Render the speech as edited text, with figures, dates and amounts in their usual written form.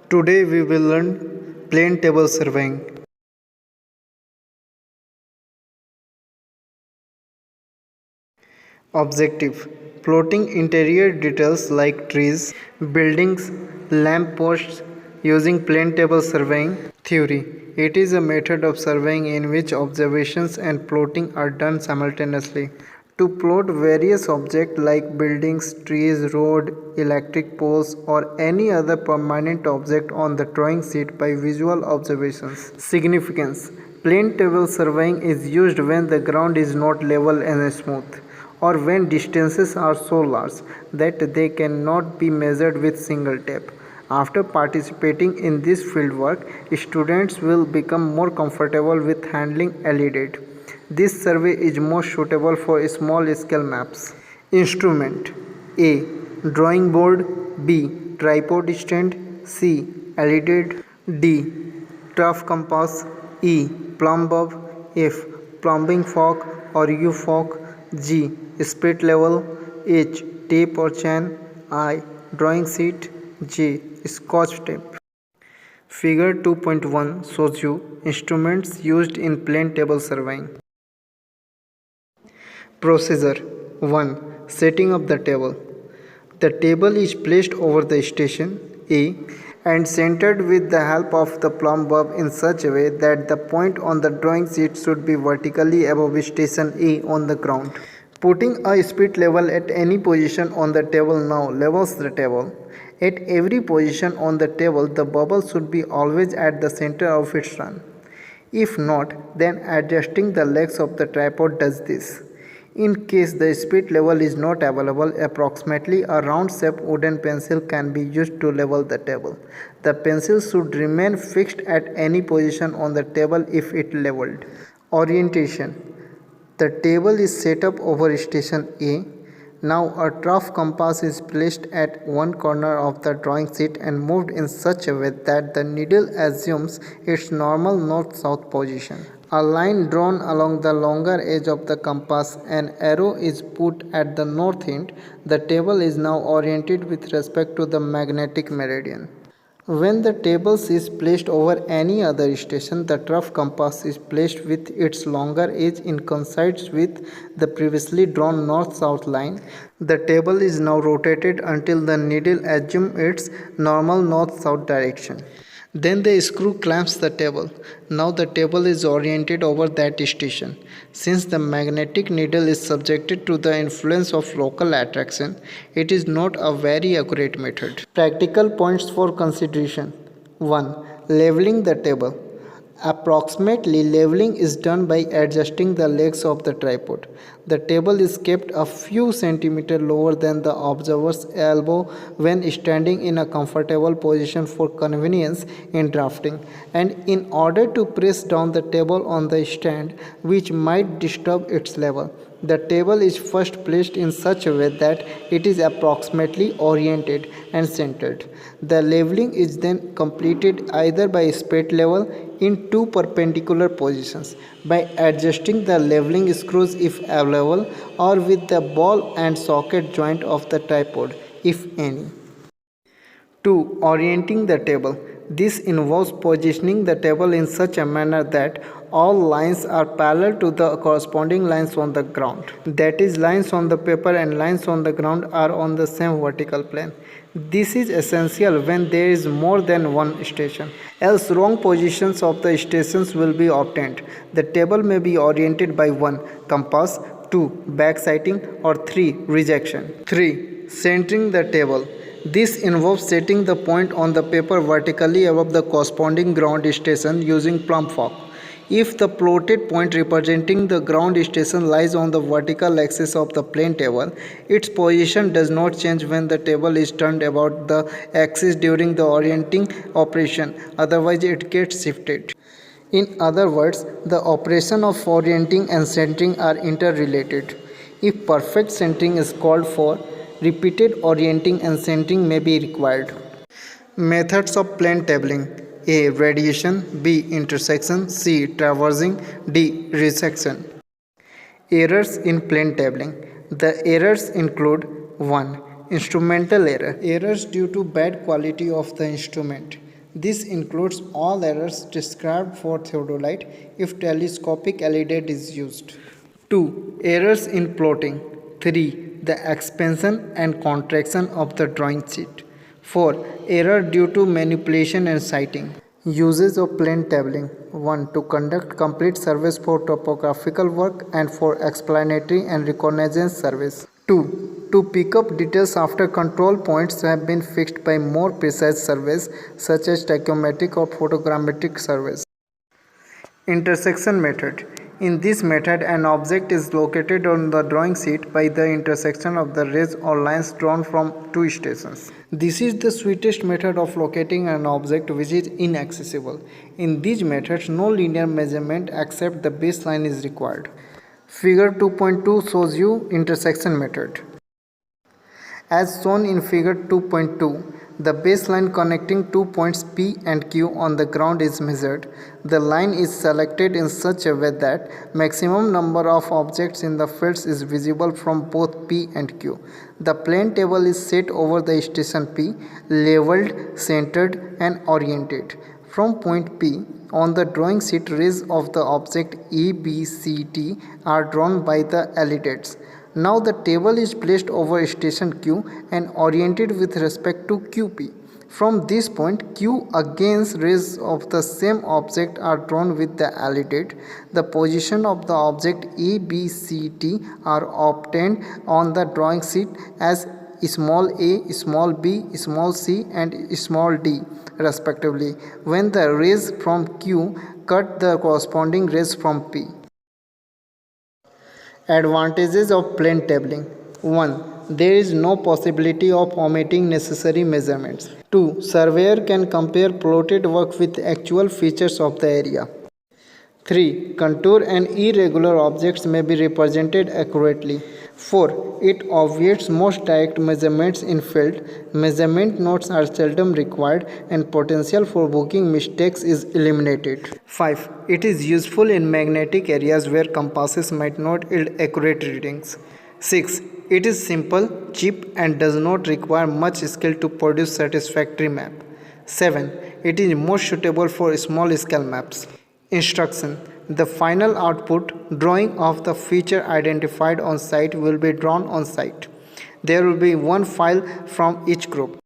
Today we will learn plane table surveying. Objective: plotting interior details like trees, buildings, lamp posts using plane table surveying. Theory: it is a method of surveying in which observations and plotting are done simultaneously. To plot various objects like buildings, trees, road, electric poles, or any other permanent object on the drawing sheet by visual observations. Significance: plane table surveying is used when the ground is not level and smooth, or when distances are so large that they cannot be measured with single tape. After participating in this fieldwork, students will become more comfortable with handling LED. This survey is most suitable for small scale maps. Instrument: A. Drawing board. B. Tripod stand. C. LED. D. Trough compass. E. Plumb bob. F. Plumbing fork or U fork. G. Split level. H. Tape or chain. I. Drawing sheet. J. Scotch tape. Figure 2.1 shows you instruments used in plane table surveying. Procedure 1. Setting up the table. The table is placed over the station A and centered with the help of the plumb bob in such a way that the point on the drawing sheet should be vertically above station A on the ground. Putting a split level at any position on the table now levels the table. At every position on the table, the bubble should be always at the center of its run. If not, then adjusting the legs of the tripod does this. In case the split level is not available, approximately a round-shaped wooden pencil can be used to level the table. The pencil should remain fixed at any position on the table if it leveled. Orientation: the table is set up over station A. Now a trough compass is placed at one corner of the drawing sheet and moved in such a way that the needle assumes its normal north-south position. A line drawn along the longer edge of the compass, an arrow is put at the north end. The table is now oriented with respect to the magnetic meridian. When the table is placed over any other station, the trough compass is placed with its longer edge in coincides with the previously drawn north-south line. The table is now rotated until the needle assumes its normal north-south direction. Then the screw clamps the table. Now the table is oriented over that station. Since the magnetic needle is subjected to the influence of local attraction, it is not a very accurate method. Practical points for consideration. 1. Leveling the table. Approximately leveling is done by adjusting the legs of the tripod. The table is kept a few centimeters lower than the observer's elbow when standing in a comfortable position for convenience in drafting, and in order to press down the table on the stand, which might disturb its level. The table is first placed in such a way that it is approximately oriented and centered. The leveling is then completed either by split level in two perpendicular positions, by adjusting the leveling screws if available, or with the ball and socket joint of the tripod, if any. 2. Orienting the table. This involves positioning the table in such a manner that all lines are parallel to the corresponding lines on the ground. That is, lines on the paper and lines on the ground are on the same vertical plane. This is essential when there is more than one station, else wrong positions of the stations will be obtained. The table may be oriented by 1. Compass, 2. Backsighting, or 3. Rejection. 3. Centering the table. This involves setting the point on the paper vertically above the corresponding ground station using plumb fork. If the plotted point representing the ground station lies on the vertical axis of the plane table, its position does not change when the table is turned about the axis during the orienting operation, otherwise it gets shifted. In other words, the operation of orienting and centering are interrelated. If perfect centering is called for, repeated orienting and centering may be required. Methods of plane tabling: A. Radiation. B. Intersection. C. Traversing. D. Resection. Errors in plane tabling. The errors include: 1. Instrumental error. Errors due to bad quality of the instrument. This includes all errors described for theodolite if telescopic LED is used. 2. Errors in plotting. 3. The expansion and contraction of the drawing sheet. 4. Error due to manipulation and citing. Uses of plain tabling. 1. To conduct complete surveys for topographical work and for explanatory and reconnaissance surveys. 2. To pick up details after control points have been fixed by more precise surveys such as tachymetric or photogrammetric surveys. Intersection method. In this method, an object is located on the drawing sheet by the intersection of the rays or lines drawn from two stations. This is the sweetest method of locating an object which is inaccessible. In these methods, no linear measurement except the baseline is required. Figure 2.2 shows you intersection method. As shown in figure 2.2, the baseline connecting two points P and Q on the ground is measured. The line is selected in such a way that maximum number of objects in the fields is visible from both P and Q. The plane table is set over the station P, leveled, centered and oriented. From point P, on the drawing sheet rays of the object A, B, C, D are drawn by the LEDs. Now the table is placed over station Q and oriented with respect to QP. From this point, Q against rays of the same object are drawn with the LED. The position of the object A, B, C, D are obtained on the drawing sheet as small a, small b, small c and small d respectively when the rays from Q cut the corresponding rays from P. Advantages of plain tabling. 1. There is no possibility of omitting necessary measurements. 2. Surveyor can compare plotted work with actual features of the area. 3. Contour and irregular objects may be represented accurately. 4. It obviates most direct measurements in field. Measurement notes are seldom required and potential for booking mistakes is eliminated. 5. It is useful in magnetic areas where compasses might not yield accurate readings. 6. It is simple, cheap and does not require much skill to produce satisfactory map. 7. It is most suitable for small scale maps. Instruction. The final output drawing of the feature identified on site will be drawn on site. There will be one file from each group.